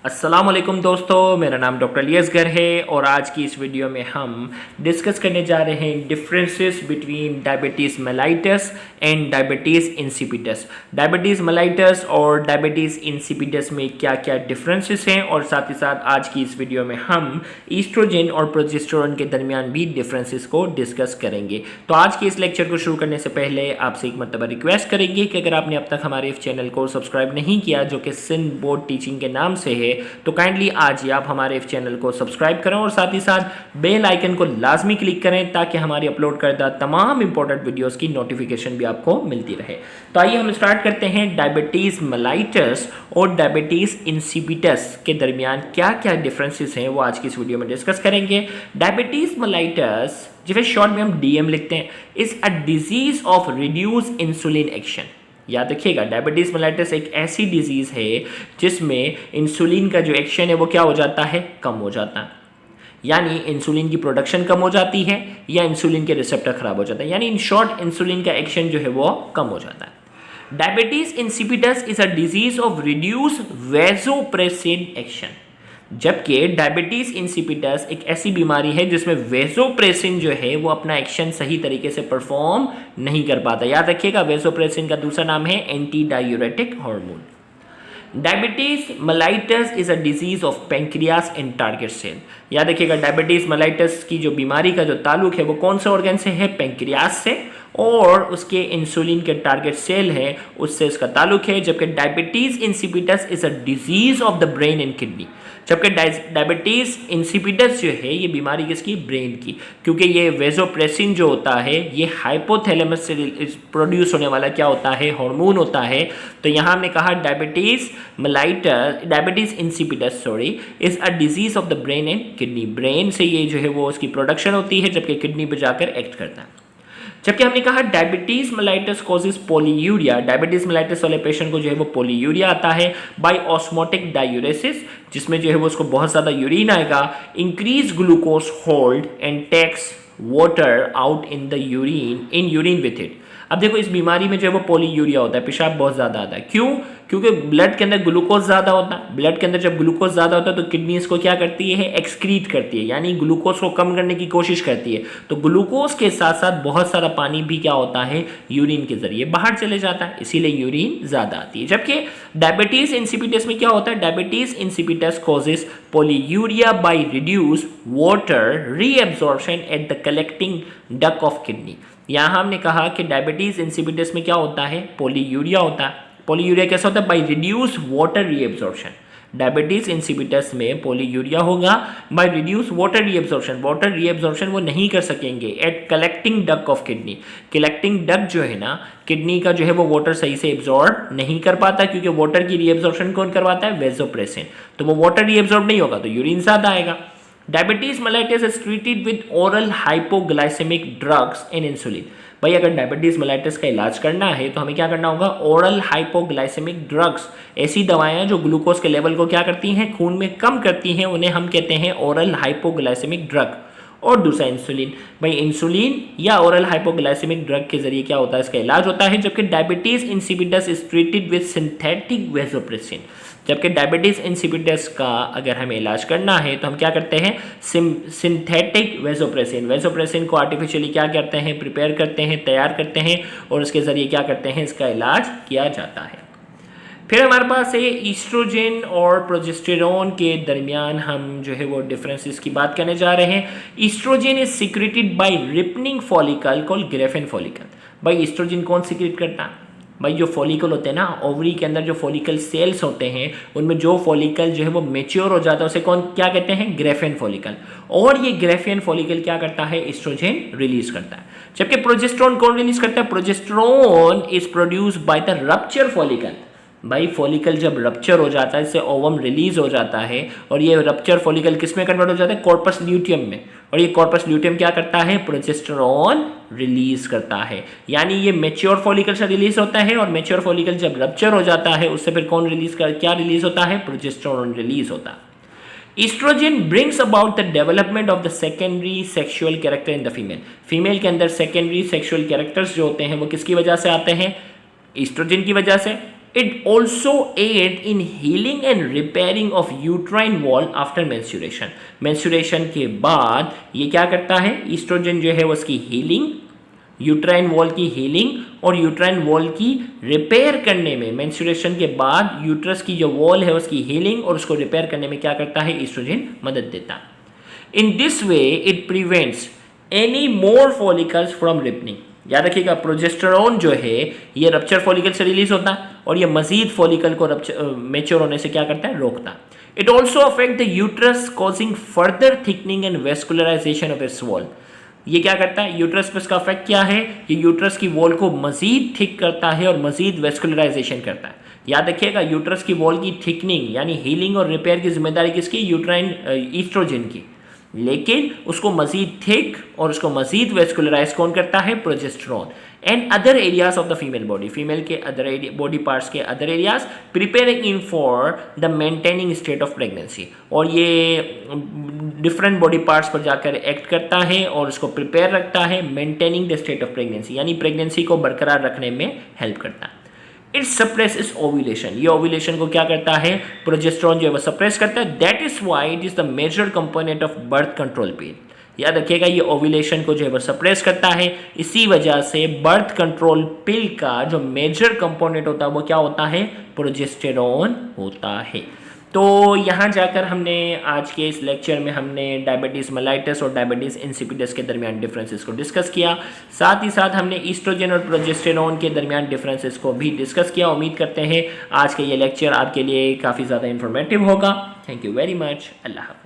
अस्सलाम वालेकुम दोस्तों, मेरा नाम डॉक्टर लियसगर है और आज की इस वीडियो में हम डिस्कस करने जा रहे हैं differences between diabetes mellitus and diabetes insipidus. Diabetes mellitus और डायबिटीज़ इंसिपिडस में क्या क्या डिफरेंसेस हैं और साथ ही साथ आज की इस वीडियो में हम ईस्ट्रोजन और प्रोजेस्टेरोन के दरमियान भी डिफरेंसेस को डिस्कस करेंगे। तो आज के इस लेक्चर को शुरू करने से पहले आपसे एक मरतबा रिक्वेस्ट करेंगे कि अगर आपने अब तक हमारे इस चैनल को सब्सक्राइब नहीं किया जो कि सिंध बोर्ड टीचिंग के नाम से है, तो काइंडली आज ही आप हमारे इस चैनल को सब्सक्राइब करें और साथ ही साथ बेल आइकन को लाजमी क्लिक करें ताकि हमारी अपलोड करदा तमाम इंपॉर्टेंट वीडियोस की नोटिफिकेशन भी आपको मिलती रहे। तो आइए हम स्टार्ट करते हैं। डायबिटीज़ मेलाइटस और डायबिटीज़ इंसिपिडस के दरमियान क्या क्या डिफरेंसेस हैं वो आज की इस वीडियो में डिस्कस करेंगे। डायबिटीज़ मेलाइटस, जिसे शॉर्ट में हम डीएम लिखते हैं, is a disease of reduce insulin action. याद रखिएगा, डायबिटीज़ मेलाइटस एक ऐसी डिजीज़ है जिसमें इंसुलिन का जो एक्शन है वो क्या हो जाता है, कम हो जाता है। यानी इंसुलिन की प्रोडक्शन कम हो जाती है या इंसुलिन के रिसेप्टर खराब हो जाता है, यानी इन शॉर्ट इंसुलिन का एक्शन जो है वो कम हो जाता है। Diabetes insipidus is a disease of reduce vasopressin action, जबकि डायबिटीज़ इंसिपिडस एक ऐसी बीमारी है जिसमें वेसोप्रेसिन जो है वो अपना एक्शन सही तरीके से परफॉर्म नहीं कर पाता। याद रखिएगा, वेसोप्रेसिन का दूसरा नाम है anti diuretic hormone. Diabetes mellitus is a disease of pancreas and target cell. याद रखिएगा, डायबिटीज़ मेलाइटस की जो बीमारी का जो ताल्लुक है वो कौन से ऑर्गन से है, पेंक्रियास से, और उसके इंसुलिन के टारगेट सेल है उससे इसका ताल्लुक है। जबकि diabetes insipidus is a disease of the brain and kidney, जबकि डायबिटीज़ इंसिपिडस जो है ये बीमारी किसकी, ब्रेन की, क्योंकि ये वेसोप्रेसिन जो होता है ये हाइपोथैलेमस से प्रोड्यूस होने वाला क्या होता है, हार्मोन होता है। तो यहाँ हमने कहा diabetes insipidus is a disease of the brain and kidney. Brain से ये जो है वो उसकी प्रोडक्शन होती है जबकि किडनी पे जाकर एक्ट करता है। जबकि हमने कहा diabetes mellitus causes polyuria. Diabetes mellitus वाले पेशेंट को जो है वो पॉलीयूरिया आता है बाय ऑस्मोटिक डायूरेसिस, जिसमें जो है वो उसको बहुत ज़्यादा यूरिन आएगा, increase glucose hold and takes water out in the urine with it. अब देखो, इस बीमारी में जो है वो पॉलीयूरिया होता है, पेशाब बहुत ज़्यादा आता है। क्यों? क्योंकि ब्लड के अंदर ग्लूकोज ज़्यादा होता है। ब्लड के अंदर जब ग्लूकोज ज़्यादा होता है तो किडनी इसको क्या करती है, एक्सक्रीट करती है, यानी ग्लूकोज को कम करने की कोशिश करती है। तो ग्लूकोज के साथ साथ बहुत सारा पानी भी क्या होता है, यूरिन के जरिए बाहर चले जाता है, इसीलिए यूरिन ज़्यादा आती है। जबकि डायबिटीज़ इंसिपिडस में क्या होता है, diabetes insipidus causes polyuria by reduce water reabsorption at the collecting duct of kidney. यहाँ हमने कहा कि डायबिटीज़ इंसिपिडस में क्या होता है, पॉलीयूरिया होता है। पॉलीयूरिया कैसा होता है, by reduce water reabsorption. Diabetes insipidus में पॉलीयूरिया होगा by reduce water reabsorption. Water reabsorption वो नहीं कर सकेंगे at collecting duct of kidney. Collecting duct जो है ना किडनी का, जो है वो वाटर सही से एब्जॉर्ब नहीं कर पाता, क्योंकि वाटर की रीएब्जॉर्प्शन कौन करवाता है, वेसोप्रेसिन। तो वो वाटर रीएब्जॉर्ब नहीं होगा तो यूरिन ज़्यादा आएगा। Diabetes mellitus is treated with oral hypoglycaemic drugs and insulin. भाई, अगर डायबिटीज़ मेलाइटस का इलाज करना है तो हमें क्या करना होगा, ओरल हाइपोग्लाइसेमिक ड्रग्स, ऐसी दवाएं जो ग्लूकोज के लेवल को क्या करती हैं, खून में कम करती हैं, उन्हें हम कहते हैं ओरल हाइपोग्लाइसेमिक ड्रग। और दूसरा इंसुलिन। भाई, इंसुलिन या ओरल हाइपोग्लाइसेमिक ड्रग के जरिए क्या होता है, इसका इलाज होता है। जबकि diabetes insipidus is treated with synthetic vasopressin. जबकि डायबिटीज़ इंसिपिडस का अगर हमें इलाज करना है तो हम क्या करते हैं, सिंथेटिक वेसोप्रेसिन। वेसोप्रेसिन को आर्टिफिशियली क्या करते हैं, प्रिपेयर करते हैं, तैयार करते हैं और उसके ज़रिए क्या करते हैं, इसका इलाज किया जाता है। फिर हमारे पास है ईस्ट्रोजन और प्रोजेस्टेरोन के दरमियान हम जो है वो डिफरेंसेस की बात करने जा रहे हैं। Oestrogen is secreted by ripening follicle called Graafian follicle. भाई, ईस्ट्रोजन कौन सिक्रेट करता है, भाई जो फॉलिकल होते हैं ना, ओवरी के अंदर जो फॉलिकल सेल्स होते हैं उनमें जो फॉलिकल जो है वो मेच्योर हो जाता है उसे कौन क्या कहते हैं, ग्रेफेन फॉलिकल। और ये ग्रेफेन फॉलिकल क्या करता है, ईस्ट्रोजन रिलीज करता है। जबकि प्रोजेस्टेरोन कौन रिलीज करता है, progesterone is produce by the rupture follicle. भाई, फॉलिकल जब रप्चर हो जाता है इससे ओवम रिलीज हो जाता है और ये रप्चर फॉलिकल किस में कन्वर्ट हो जाता है, कॉर्पस ल्यूटियम में। और ये कॉर्पस ल्यूटियम क्या करता है, प्रोजेस्टेरोन रिलीज करता है। यानी ये मेच्योर फॉलिकल से रिलीज होता है और मेच्योर फॉलिकल जब रप्चर हो जाता है उससे फिर कौन रिलीज कर क्या रिलीज होता है, प्रोजेस्टेरोन रिलीज होता है। Estrogen brings about the development of the secondary sexual character in the female. Female के अंदर secondary sexual characters जो होते हैं वो किसकी वजह से आते हैं, ईस्ट्रोजन की वजह से। It also aid in healing and repairing of uterine wall after menstruation. menstruation के बाद ये क्या करता है, ईस्ट्रोजन जो है उसकी हीलिंग, यूट्राइन वॉल की हीलिंग और यूट्राइन वॉल की रिपेयर करने में, मेंस्ट्रुएशन के बाद यूट्रस की जो वॉल है उसकी हीलिंग और उसको रिपेयर करने में क्या करता है, ईस्ट्रोजन मदद देता है. In this way it prevents any more follicles from ripening. याद रखिएगा, प्रोजेस्टेरोन जो है ये रप्चर फॉलिकल से रिलीज होता है और ये मजीद फॉलिकल को मेच्योर होने से क्या करता है, रोकता है. It also affect the uterus causing further thickening and vascularisation of its wall. ये क्या करता है, यूट्रस पर इसका अफेक्ट क्या है, ये यूट्रस की वॉल को मजीद थिक करता है और मजीद वेस्कुलराइजेशन करता है. याद रखिएगा, यूट्रस की वॉल की थिकनिंग यानी हीलिंग और रिपेयर की जिम्मेदारी किसकी, यूट्राइन ईस्ट्रोजन की, लेकिन उसको मजीद थिक और उसको मजीद वेस्कुलराइज कौन करता है, progesterone. And other areas of the female body, female के अदर बॉडी पार्ट्स के other areas, preparing in for the maintaining state of pregnancy. और ये डिफरेंट बॉडी पार्ट्स पर जाकर एक्ट करता है और उसको प्रिपेयर रखता है, maintaining the state of pregnancy यानी प्रेगनेंसी को बरकरार रखने में हेल्प करता है. इट सप्रेसेस ओव्यूलेशन, ये ओव्यूलेशन को क्या करता है, प्रोजेस्टेरोन जो है वो सप्रेस करता है. That is why it is the major component of birth control pill. याद रखिएगा, ये ओव्यूलेशन को जो है वो सप्रेस करता है. इसी वजह से बर्थ कंट्रोल पिल का जो मेजर कंपोनेंट होता है वो क्या होता है, प्रोजेस्टेरोन होता है. तो यहाँ जाकर हमने आज के इस लेक्चर में हमने डायबिटीज़ मेलाइटस और डायबिटीज़ इंसिपिडस के दरमियान डिफरेंसेस को डिस्कस किया. साथ ही साथ हमने ईस्ट्रोजन और प्रोजेस्टेरोन के दरमियान डिफरेंसेस को भी डिस्कस किया. उम्मीद करते हैं आज का ये लेक्चर आपके लिए काफ़ी ज़्यादा इंफॉर्मेटिव होगा. Thank you very much. अल्लाह हाफ़िज़.